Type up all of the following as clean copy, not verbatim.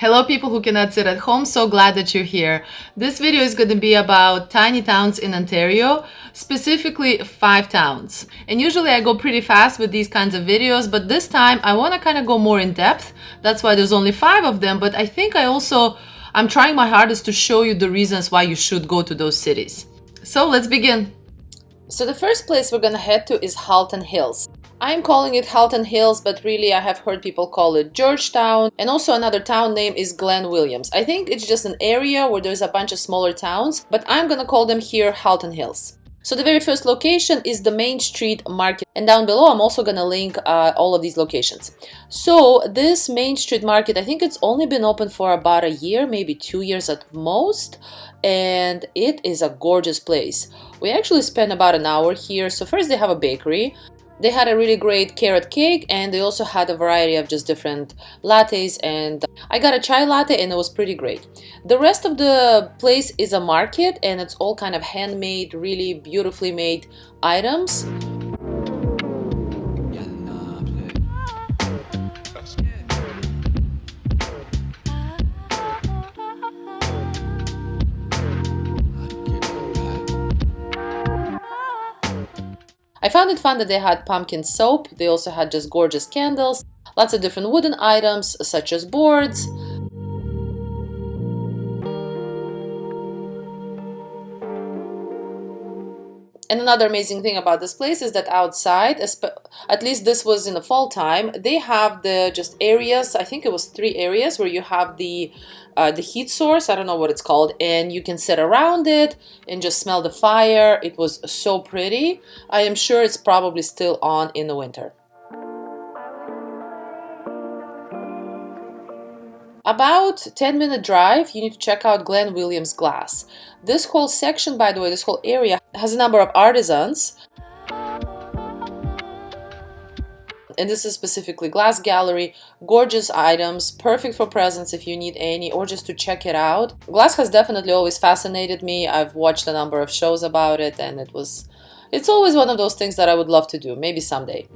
Hello people who cannot sit at home, so glad that you're here. This video is going to be about tiny towns in Ontario, specifically 5 towns. And usually I go pretty fast with these kinds of videos, but this time I want to kind of go more in depth. That's why there's only 5 of them, but I think I'm trying my hardest to show you the reasons why you should go to those cities. So let's begin. So the first place we're going to head to is Halton Hills. I'm calling it Halton Hills, but really I have heard people call it Georgetown, and also another town name is Glen, Willams. I think it's just an area where there's a bunch of smaller towns, but I'm gonna call them here Halton Hills. So the very first location is the Main Street Market, and down below I'm also gonna link all of these locations. So this Main Street Market, I think it's only been open for about a year, maybe 2 years at most, and it is a gorgeous place. We actually spent about an hour here. So first they have a bakery. They had a really great carrot cake, and they also had a variety of just different lattes, and I got a chai latte and it was pretty great. The rest of the place is a market, and it's all kind of handmade, really beautifully made items. I found it fun that they had pumpkin soap. They also had just gorgeous candles, lots of different wooden items such as boards. And another amazing thing about this place is that outside, at least this was in the fall time, they have the just areas, I think it was 3 areas where you have the heat source, I don't know what it's called, and you can sit around it and just smell the fire. It was so pretty. I am sure it's probably still on in the winter. About 10-minute drive, you need to check out Glen Williams Glass. This whole section, by the way, this whole area has a number of artisans. And this is specifically glass gallery, gorgeous items, perfect for presents if you need any, or just to check it out. Glass has definitely always fascinated me. I've watched a number of shows about it, and it's always one of those things that I would love to do, maybe someday.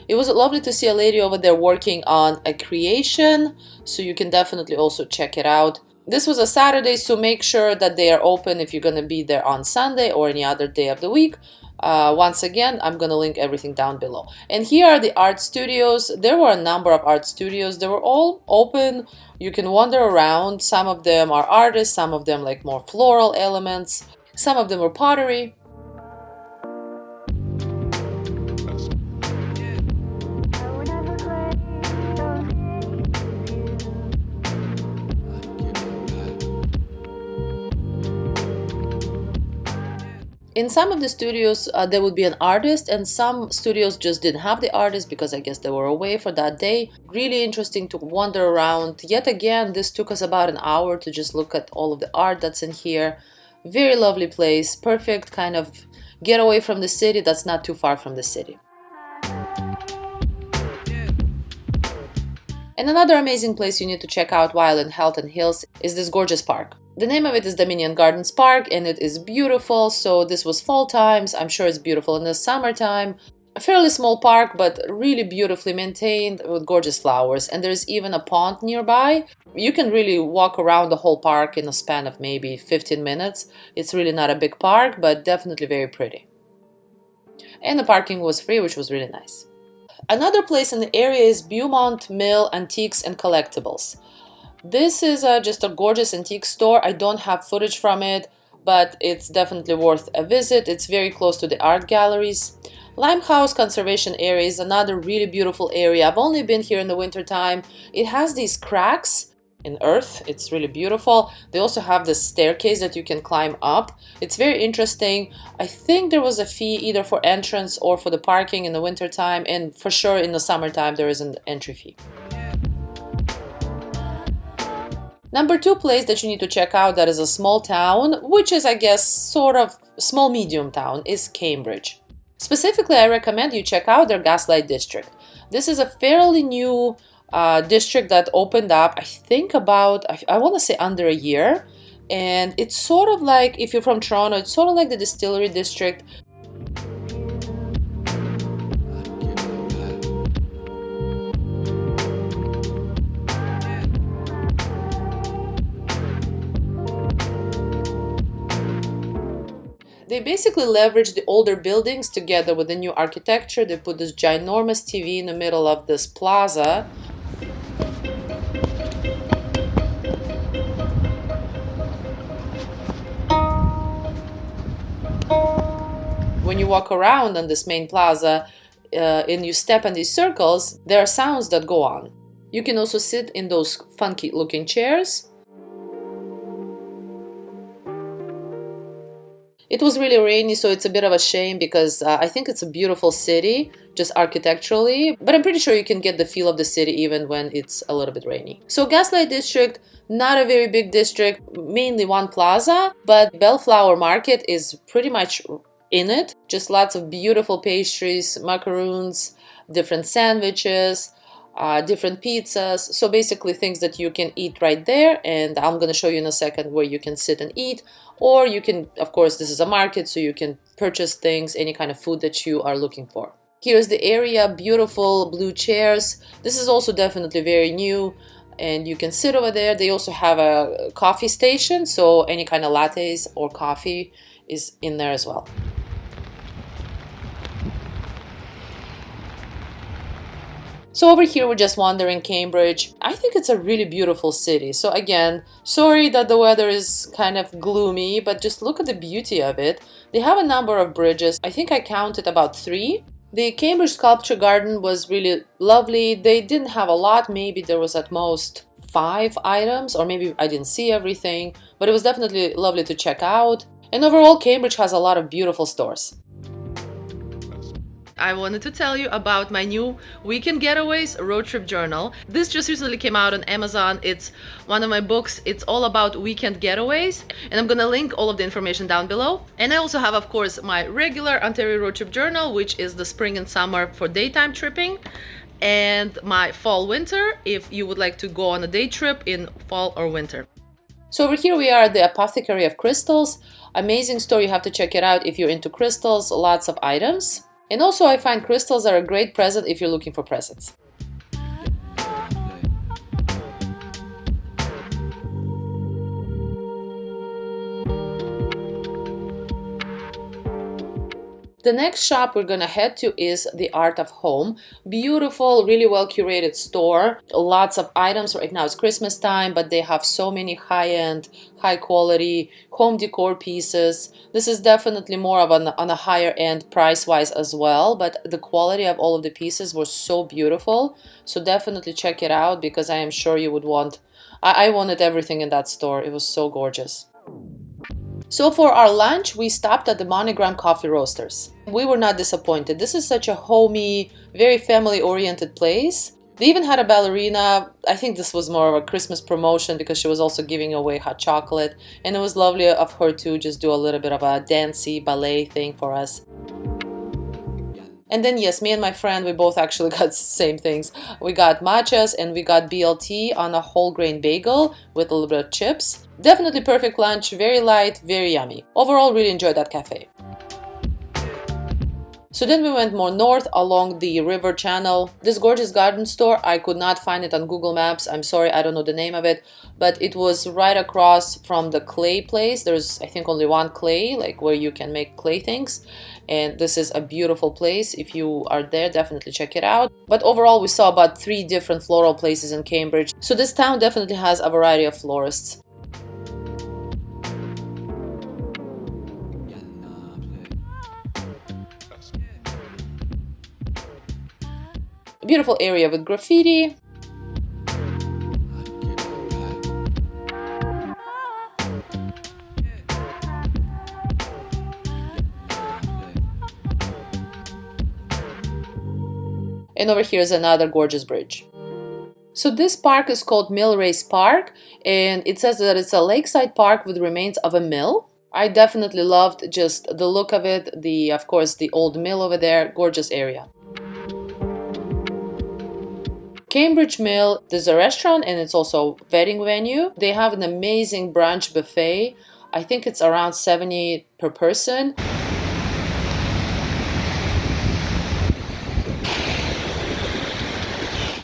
It was lovely to see a lady over there working on a creation, so you can definitely also check it out. This was a Saturday, so make sure that they are open if you're going to be there on Sunday or any other day of the week. Once again, I'm going to link everything down below. And here are the art studios. There were a number of art studios. They were all open. You can wander around. Some of them are artists, some of them like more floral elements. Some of them were pottery. In some of the studios, there would be an artist, and some studios just didn't have the artist because I guess they were away for that day. Really interesting to wander around. Yet again, this took us about an hour to just look at all of the art that's in here. Very lovely place, perfect kind of getaway from the city that's not too far from the city. And another amazing place you need to check out while in Halton Hills is this gorgeous park. The name of it is Dominion Gardens Park, and it is beautiful. So this was fall times. I'm sure it's beautiful in the summertime. A fairly small park, but really beautifully maintained with gorgeous flowers. And there's even a pond nearby. You can really walk around the whole park in a span of maybe 15 minutes. It's really not a big park, but definitely very pretty. And the parking was free, which was really nice. Another place in the area is Beaumont Mill Antiques and Collectibles. This is just a gorgeous antique store. I don't have footage from it, but it's definitely worth a visit. It's very close to the art galleries. Limehouse Conservation Area is another really beautiful area. I've only been here in the winter time. It has these cracks in earth. It's really beautiful. They also have this staircase that you can climb up. It's very interesting. I think there was a fee either for entrance or for the parking in the winter time, and for sure in the summertime there is an entry fee. Number 2 place that you need to check out that is a small town, which is I guess sort of small medium town, is Cambridge. Specifically, I recommend you check out their Gaslight District. This is a fairly new district that opened up, I think about, I want to say under a year. And it's sort of like, if you're from Toronto, it's sort of like the Distillery District. They basically leveraged the older buildings together with the new architecture. They put this ginormous TV in the middle of this plaza. When you walk around on this main plaza and you step in these circles, there are sounds that go on. You can also sit in those funky looking chairs. It was really rainy, so it's a bit of a shame because I think it's a beautiful city, just architecturally, but I'm pretty sure you can get the feel of the city even when it's a little bit rainy. So Gaslight District, not a very big district, mainly one plaza, but Bellflower Market is pretty much in it. Just lots of beautiful pastries, macaroons, different sandwiches, different pizzas, so basically things that you can eat right there, and I'm going to show you in a second where you can sit and eat, or you can, of course, this is a market, so you can purchase things, any kind of food that you are looking for. Here's the area, beautiful blue chairs. This is also definitely very new, and you can sit over there. They also have a coffee station, so any kind of lattes or coffee is in there as well. So over here we're just wandering Cambridge. I think it's a really beautiful city. So again, sorry that the weather is kind of gloomy, but just look at the beauty of it. They have a number of bridges. I think I counted about 3. The Cambridge Sculpture Garden was really lovely. They didn't have a lot. Maybe there was at most 5 items, or maybe I didn't see everything, but it was definitely lovely to check out. And overall, Cambridge has a lot of beautiful stores. I wanted to tell you about my new Weekend Getaways road trip journal. This just recently came out on Amazon. It's one of my books. It's all about weekend getaways, and I'm gonna link all of the information down below. And I also have, of course, my regular Ontario road trip journal, which is the spring and summer for daytime tripping, and my fall winter if you would like to go on a day trip in fall or winter. So over here we are at the Apothecary of Crystals. Amazing store, you have to check it out if you're into crystals, lots of items. And also I find crystals are a great present if you're looking for presents. The next shop we're gonna head to is the Art of Home. Beautiful, really well curated store. Lots of items. Right now it's Christmas time, but they have so many high-end, high-quality home decor pieces. This is definitely more of on a higher end price-wise as well, but the quality of all of the pieces was so beautiful. So definitely check it out because I am sure you would want. I wanted everything in that store. It was so gorgeous. So for our lunch, we stopped at the Monigram Coffee Roasters. We were not disappointed. This is such a homey, very family-oriented place. They even had a ballerina. I think this was more of a Christmas promotion because she was also giving away hot chocolate. And it was lovely of her to just do a little bit of a dancey ballet thing for us. And then yes, me and my friend, we both actually got the same things. We got matchas and we got BLT on a whole grain bagel with a little bit of chips. Definitely perfect lunch, very light, very yummy. Overall, really enjoyed that cafe. So then we went more north along the river channel. This gorgeous garden store, I could not find it on Google Maps. I'm sorry, I don't know the name of it, but it was right across from the clay place. There's, I think, only one clay, like where you can make clay things. And this is a beautiful place. If you are there, definitely check it out. But overall, we saw about 3 different floral places in Cambridge. So this town definitely has a variety of florists. A beautiful area with graffiti. And over here is another gorgeous bridge. So this park is called Mill Race Park, and it says that it's a lakeside park with remains of a mill. I definitely loved just the look of it, of course, the old mill over there, gorgeous area. Cambridge Mill, there's a restaurant and it's also a wedding venue. They have an amazing brunch buffet. I think it's around $70 per person.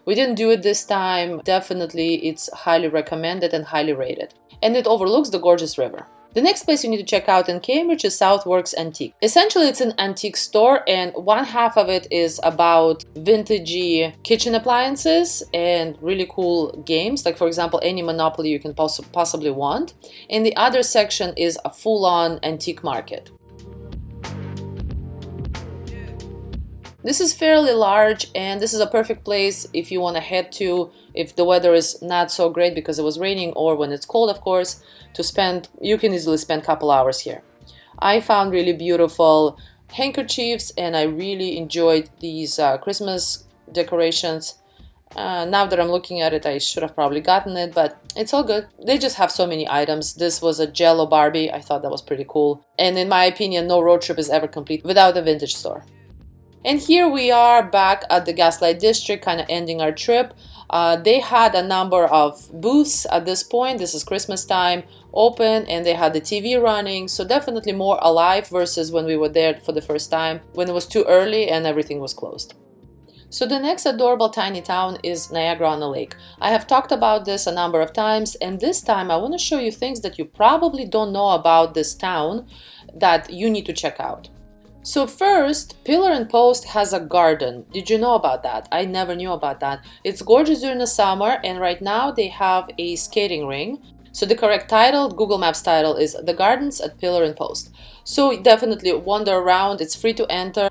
We didn't do it this time. Definitely, it's highly recommended and highly rated. And it overlooks the gorgeous river. The next place you need to check out in Cambridge is Southwark Antiques. Essentially, it's an antique store, and one half of it is about vintagey kitchen appliances and really cool games, like for example, any Monopoly you can possibly want. And the other section is a full-on antique market. This is fairly large, and this is a perfect place if you want to head to if the weather is not so great because it was raining, or when it's cold, of course, to spend. You can easily spend a couple hours here. I found really beautiful handkerchiefs, and I really enjoyed these Christmas decorations. Now that I'm looking at it, I should have probably gotten it, but it's all good. They just have so many items. This was a Jello Barbie. I thought that was pretty cool. And in my opinion, no road trip is ever complete without a vintage store. And here we are back at the Gaslight District, kind of ending our trip. They had a number of booths at this point. This is Christmas time, open, and they had the TV running. So definitely more alive versus when we were there for the first time, when it was too early and everything was closed. So the next adorable tiny town is Niagara-on-the-Lake. I have talked about this a number of times, and this time I want to show you things that you probably don't know about this town that you need to check out. So first, Pillar and Post has a garden. Did you know about that? I never knew about that. It's gorgeous during the summer, and right now they have a skating ring. So the correct title, Google Maps title, is The Gardens at Pillar and Post. So definitely wander around. It's free to enter.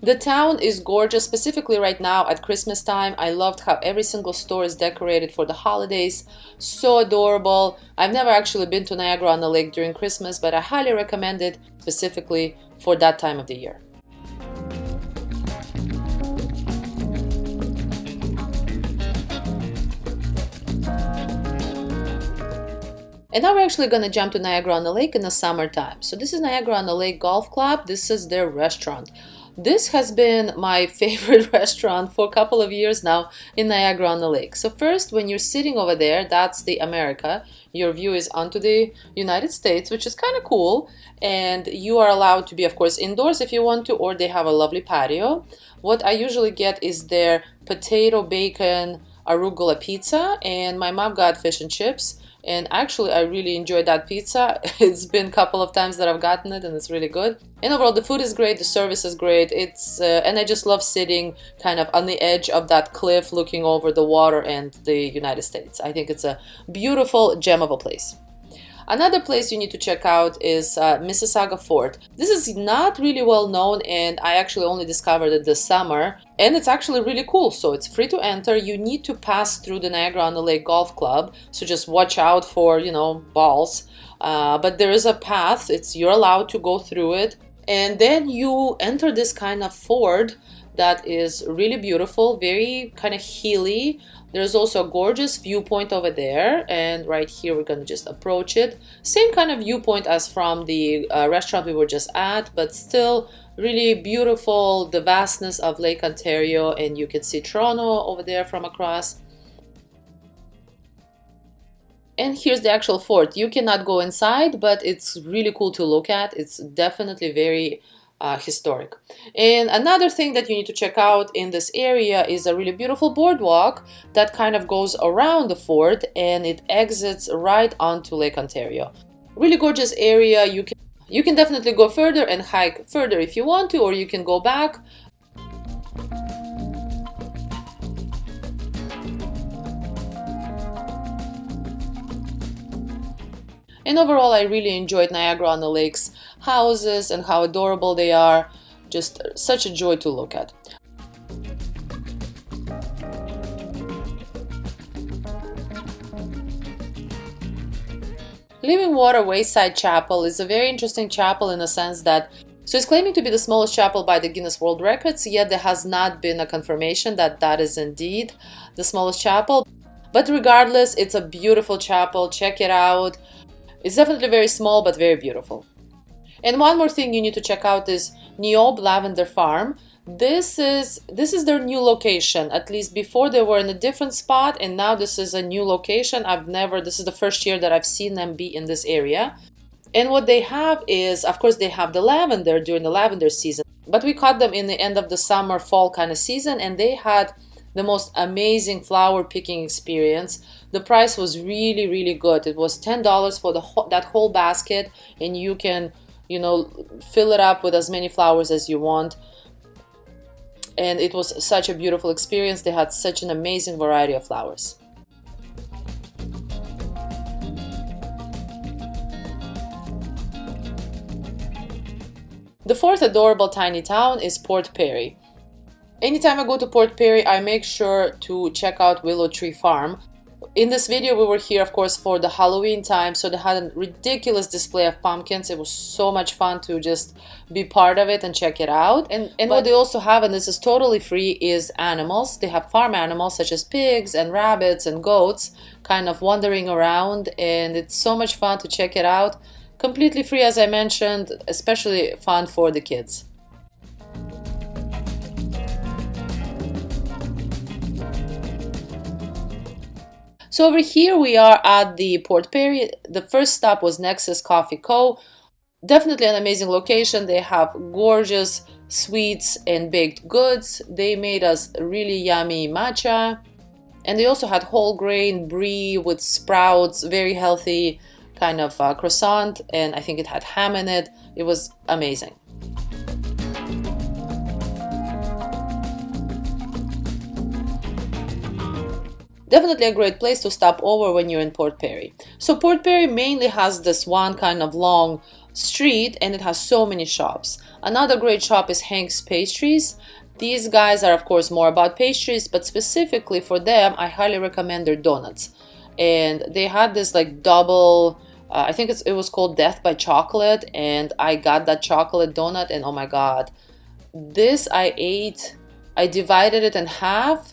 The town is gorgeous, specifically right now at Christmas time. I loved how every single store is decorated for the holidays. So adorable. I've never actually been to Niagara-on-the-Lake during Christmas, but I highly recommend it specifically for that time of the year. And now we're actually going to jump to Niagara-on-the-Lake in the summertime. So this is Niagara-on-the-Lake Golf Club. This is their restaurant. This has been my favorite restaurant for a couple of years now in Niagara-on-the-Lake. So first, when you're sitting over there, that's the America. Your view is onto the United States, which is kind of cool. And you are allowed to be, of course, indoors if you want to, or they have a lovely patio. What I usually get is their potato, bacon, arugula pizza, and my mom got fish and chips. And actually, I really enjoyed that pizza. It's been a couple of times that I've gotten it, and it's really good. And overall, the food is great, the service is great. And I just love sitting kind of on the edge of that cliff, looking over the water and the United States. I think it's a beautiful gem of a place. Another place you need to check out is Mississauga Fort. This is not really well known, and I actually only discovered it this summer. And it's actually really cool. So it's free to enter. You need to pass through the Niagara-on-the-Lake Golf Club. So just watch out for, balls. But there is a path. You're allowed to go through it. And then you enter this kind of fort that is really beautiful, very kind of hilly. There's also a gorgeous viewpoint over there, and right here we're gonna just approach it. Same kind of viewpoint as from the restaurant we were just at, but still really beautiful, the vastness of Lake Ontario, and you can see Toronto over there from across. And here's the actual fort. You cannot go inside, but it's really cool to look at. It's definitely very historic. And another thing that you need to check out in this area is a really beautiful boardwalk that kind of goes around the fort, and it exits right onto Lake Ontario. Really gorgeous area. You can definitely go further and hike further if you want to, or you can go back. And overall, I really enjoyed Niagara-on-the-Lake's houses and how adorable they are. Just such a joy to look at. Living Water Wayside Chapel is a very interesting chapel in the sense that it's claiming to be the smallest chapel by the Guinness World Records, yet there has not been a confirmation that that is indeed the smallest chapel. But regardless, it's a beautiful chapel. Check it out. It's definitely very small, but very beautiful. And one more thing you need to check out is Niobe Lavender Farm. This is their new location. At least before they were in a different spot, and now this is a new location. This is the first year that I've seen them be in this area. And what they have is, of course, they have the lavender during the lavender season. But we caught them in the end of the summer, fall kind of season, and they had the most amazing flower picking experience. The price was really, really good. It was $10 for that whole basket, and you can, you know, fill it up with as many flowers as you want. And it was such a beautiful experience. They had such an amazing variety of flowers. The fourth adorable tiny town is Port Perry. Anytime I go to Port Perry, I make sure to check out Willow Tree Farm. In this video, we were here, of course, for the Halloween time, so they had a ridiculous display of pumpkins. It was so much fun to just be part of it and check it out. And what they also have, and this is totally free, is animals. They have farm animals such as pigs and rabbits and goats kind of wandering around, and it's so much fun to check it out. Completely free, as I mentioned, especially fun for the kids. So over here we are at the Port Perry. The first stop was Nexus Coffee Co. Definitely an amazing location. They have gorgeous sweets and baked goods. They made us really yummy matcha. And they also had whole grain brie with sprouts, very healthy kind of croissant. And I think it had ham in it. It was amazing. Definitely a great place to stop over when you're in Port Perry. So Port Perry mainly has this one kind of long street, and it has so many shops. Another great shop is Hank's Pastries. These guys are of course more about pastries, but specifically for them I highly recommend their donuts. And they had this like double, I think it was called Death by Chocolate, and I got that chocolate donut, and oh my god, this I ate, I divided it in half,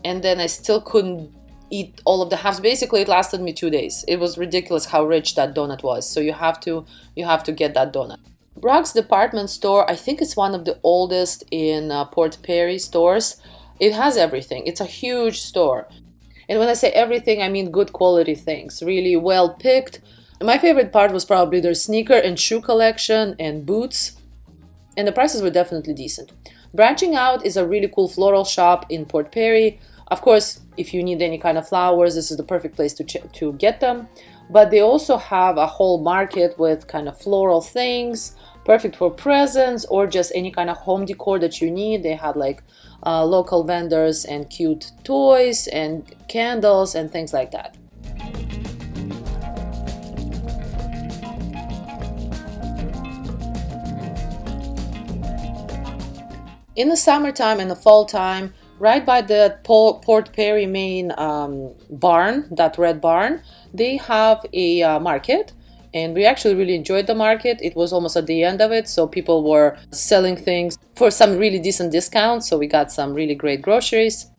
and then I still couldn't eat all of the halves. Basically it lasted me 2 days. It was ridiculous how rich that donut was. So you have to get that donut. Brock's department store, I think it's one of the oldest in Port Perry stores. It has everything. It's a huge store, and when I say everything, I mean good quality things, really well picked. My favorite part was probably their sneaker and shoe collection and boots, and the prices were definitely decent. Branching Out is a really cool floral shop in Port Perry. Of course, if you need any kind of flowers, this is the perfect place to get them. But they also have a whole market with kind of floral things, perfect for presents or just any kind of home decor that you need. They had like local vendors and cute toys and candles and things like that. In the summertime and the fall time, right by the Port Perry main barn, that red barn, they have a market, and we actually really enjoyed the market. It was almost at the end of it, so people were selling things for some really decent discounts, so we got some really great groceries.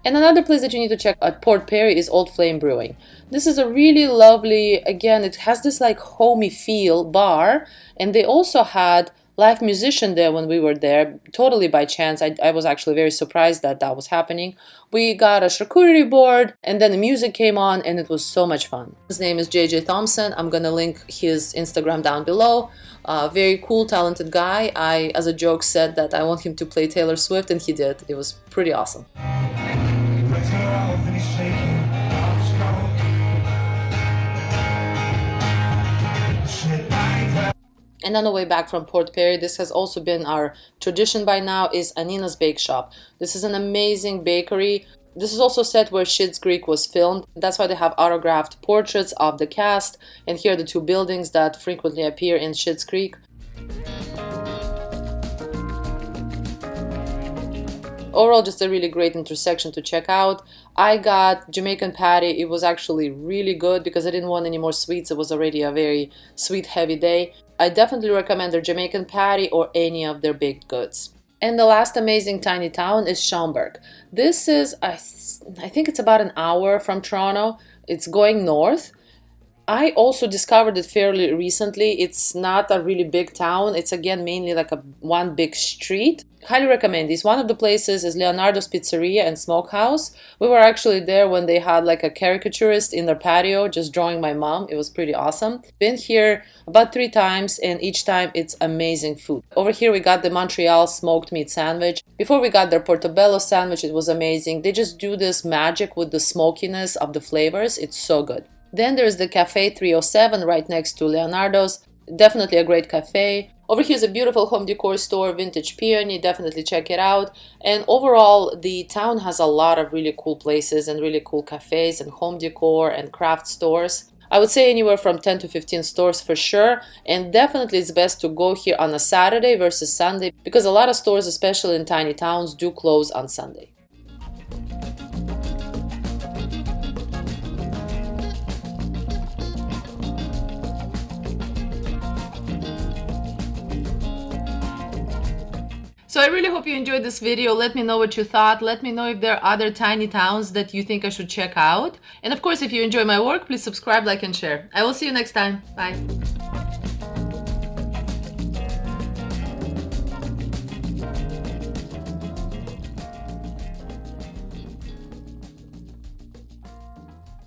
And another place that you need to check at Port Perry is Old Flame Brewing. This is a really lovely, again, it has this like homey feel bar, and they also had live musician there when we were there, totally by chance. I was actually very surprised that that was happening. We got a charcuterie board, and then the music came on, and it was so much fun. His name is JJ Thompson. I'm gonna link his Instagram down below. Very cool, talented guy. I, as a joke, said that I want him to play Taylor Swift, and he did. It was pretty awesome. And on the way back from Port Perry, this has also been our tradition by now, is Anina's Bake Shop. This is an amazing bakery. This is also set where Schitt's Creek was filmed. That's why they have autographed portraits of the cast, and here are the two buildings that frequently appear in Schitt's Creek. Overall, just a really great intersection to check out. I got Jamaican patty. It was actually really good because I didn't want any more sweets. It was already a very sweet heavy day. I definitely recommend their Jamaican patty or any of their baked goods. And the last amazing tiny town is Shamburg. This is, I think it's about an hour from Toronto. It's going north. I also discovered it fairly recently. It's not a really big town. It's again mainly like one big street. Highly recommend this. One of the places is Leonardo's Pizzeria and Smokehouse. We were actually there when they had like a caricaturist in their patio just drawing my mom. It was pretty awesome. Been here about 3 times, and each time it's amazing food. Over here we got the Montreal smoked meat sandwich. Before we got their Portobello sandwich. It was amazing. They just do this magic with the smokiness of the flavors. It's so good. Then there's the Cafe 307 right next to Leonardo's. Definitely a great cafe. Over here is a beautiful home decor store, Vintage Peony. Definitely check it out. And overall, the town has a lot of really cool places and really cool cafes and home decor and craft stores. I would say anywhere from 10 to 15 stores for sure. And definitely it's best to go here on a Saturday versus Sunday, because a lot of stores, especially in tiny towns, do close on Sunday. So I really hope you enjoyed this video. Let me know what you thought. Let me know if there are other tiny towns that you think I should check out. And of course, if you enjoy my work, please subscribe, like, and share. I will see you next time. Bye.